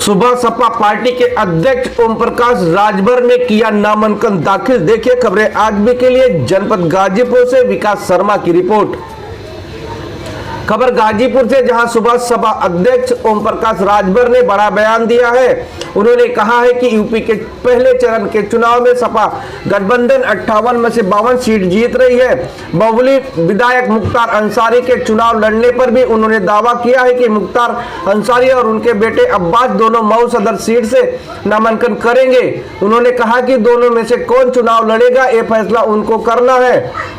सुबह सपा पार्टी के अध्यक्ष ओम प्रकाश राजभर ने किया नामांकन दाखिल। देखिए खबरें आज भी के लिए जनपद गाजीपुर से विकास शर्मा की रिपोर्ट। खबर गाजीपुर से, जहां सुबह सपा अध्यक्ष ओम प्रकाश राजभर ने बड़ा बयान दिया है। उन्होंने कहा है कि यूपी के पहले चरण के चुनाव में सपा गठबंधन 58 में से 52 सीट जीत रही है। बहुबली विधायक मुख्तार अंसारी के चुनाव लड़ने पर भी उन्होंने दावा किया है कि मुख्तार अंसारी और उनके बेटे अब्बास दोनों मऊ सदर सीट से नामांकन करेंगे। उन्होंने कहा कि दोनों में से कौन चुनाव लड़ेगा ये फैसला उनको करना है।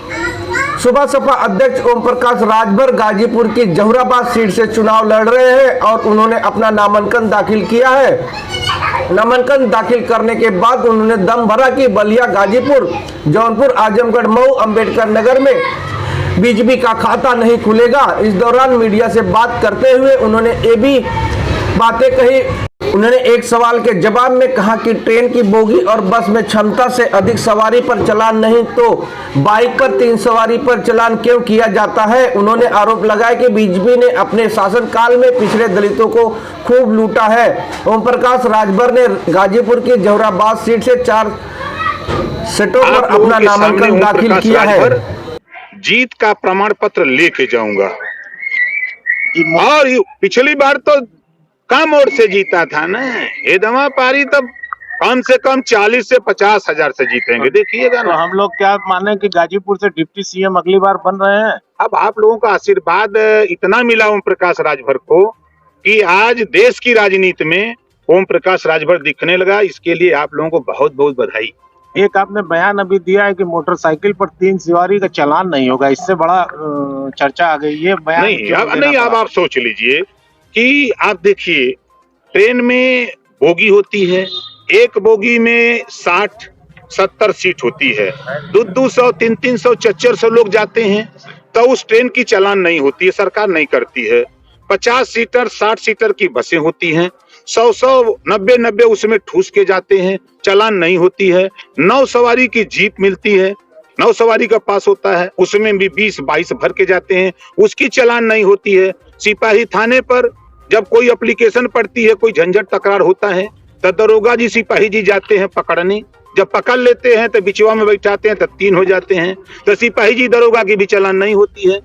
सुबह सपा अध्यक्ष ओम प्रकाश राजभर गाजीपुर की जहुराबाद सीट से चुनाव लड़ रहे हैं और उन्होंने अपना नामांकन दाखिल किया है। नामांकन दाखिल करने के बाद उन्होंने दम भरा कि बलिया, गाजीपुर, जौनपुर, आजमगढ़, मऊ, अंबेडकर नगर में बीजेपी का खाता नहीं खुलेगा। इस दौरान मीडिया से बात करते हुए उन्होंने ये भी बातें कही। उन्होंने एक सवाल के जवाब में कहा कि ट्रेन की बोगी और बस में क्षमता से अधिक सवारी पर चालान नहीं तो बाइक पर 3 सवारी पर चालान क्यों किया जाता है। उन्होंने आरोप लगाया कि बीजेपी ने अपने शासनकाल में पिछड़े दलितों को खूब लूटा है। ओम प्रकाश राजभर ने गाजीपुर की जहुराबाद सीट से 4 सीटों पर अपना नामांकन दाखिल किया है। जीत का प्रमाण पत्र लेके जाऊंगा और पिछली बार तो कम वोट से जीता था ना, ये दमा पारी तब कम से कम 40 से 50 हजार से जीतेंगे। देखिएगा ना। तो हम लोग क्या माने कि गाजीपुर से डिप्टी सीएम अगली बार बन रहे हैं। अब आप लोगों का आशीर्वाद इतना मिला ओम प्रकाश राजभर को कि आज देश की राजनीति में ओम प्रकाश राजभर दिखने लगा। इसके लिए आप लोगों को बहुत बहुत बधाई। एक आपने बयान अभी दिया है कि मोटरसाइकिल पर 3 सवारी का चालान नहीं होगा, इससे बड़ा चर्चा आ गई। ये बयान नहीं, अब आप सोच लीजिए कि आप देखिए ट्रेन में बोगी होती है, एक बोगी में 60-70 सीट होती है, 200, 300, 400 लोग जाते हैं तो उस ट्रेन की चालान नहीं होती है, सरकार नहीं करती है। 50 सीटर 60 सीटर की बसें होती हैं, 100 90 उसमें ठूस के जाते हैं, चालान नहीं होती है। 9 सवारी की जीप मिलती है, 9 सवारी का पास होता है, उसमें भी 20-22 भर के जाते हैं, उसकी चालान नहीं होती है। सिपाही थाने पर जब कोई एप्लीकेशन पड़ती है, कोई झंझट तकरार होता है तो दरोगा जी सिपाही जी जाते हैं पकड़ने। जब पकड़ लेते हैं तो बिचवा में बैठाते हैं तो 3 हो जाते हैं, तो सिपाही जी दरोगा की भी चालान नहीं होती है।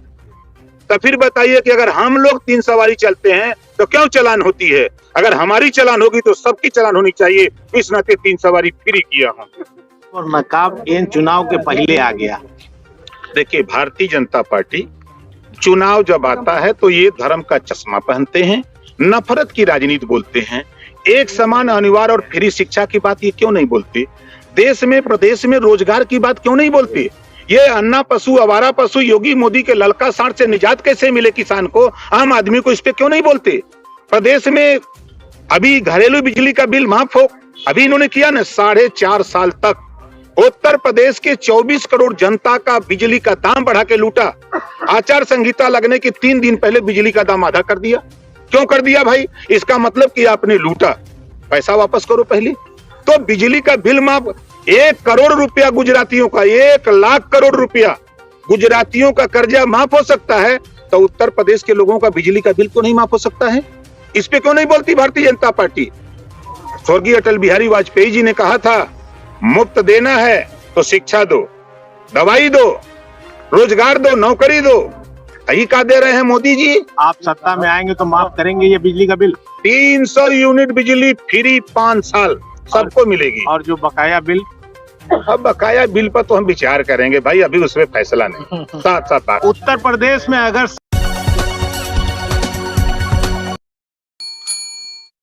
तो फिर बताइए कि अगर हम लोग 3 सवारी चलते हैं तो क्यों चालान होती है। अगर हमारी चालान होगी तो सबकी चालान होनी चाहिए। इस नाते 3 सवारी फ्री किया हूँ। और नकाब इन चुनाव के पहले आ गया। देखिए भारतीय जनता पार्टी चुनाव जब आता है तो ये धर्म का चश्मा पहनते हैं, नफरत की राजनीति बोलते हैं, एक समान अनिवार्य और फ्री शिक्षा की बात ये क्यों नहीं बोलते, देश में प्रदेश में रोजगार की बात क्यों नहीं बोलते, ये अन्ना पशु आवारा पशु योगी मोदी के ललका सांड से निजात कैसे मिले किसान को, आम आदमी को, इस पे क्यों नहीं बोलते। प्रदेश में अभी घरेलू बिजली का बिल माफ हो, अभी इन्होंने किया ना 4.5 साल तक उत्तर प्रदेश के 24 करोड़ जनता का बिजली का दाम बढ़ा के लूटा। आचार संहिता लगने के 3 दिन पहले बिजली का दाम आधा कर दिया। क्यों कर दिया भाई? इसका मतलब कि आपने लूटा, पैसा वापस करो पहले। तो बिजली का बिल माफ, 1 करोड़ रुपया गुजरातियों का, 1 लाख करोड़ रुपया गुजरातियों का कर्जा माफ हो सकता है, तो उत्तर प्रदेश के लोगों का बिजली का बिल क्यों नहीं माफ हो सकता है? इस पे क्यों नहीं बोलती भारतीय जनता पार्टी। स्वर्गीय अटल बिहारी वाजपेयी जी ने कहा था मुफ्त देना है तो शिक्षा दो, दवाई दो, रोजगार दो, नौकरी दो। यही का दे रहे हैं मोदी जी। आप सत्ता में आएंगे तो माफ करेंगे ये बिजली का बिल। 300 यूनिट बिजली फ्री 5 साल सबको मिलेगी। और जो बकाया बिल, अब बकाया बिल पर तो हम विचार करेंगे भाई, अभी उसमें फैसला नहीं। साथ साथ उत्तर प्रदेश में अगर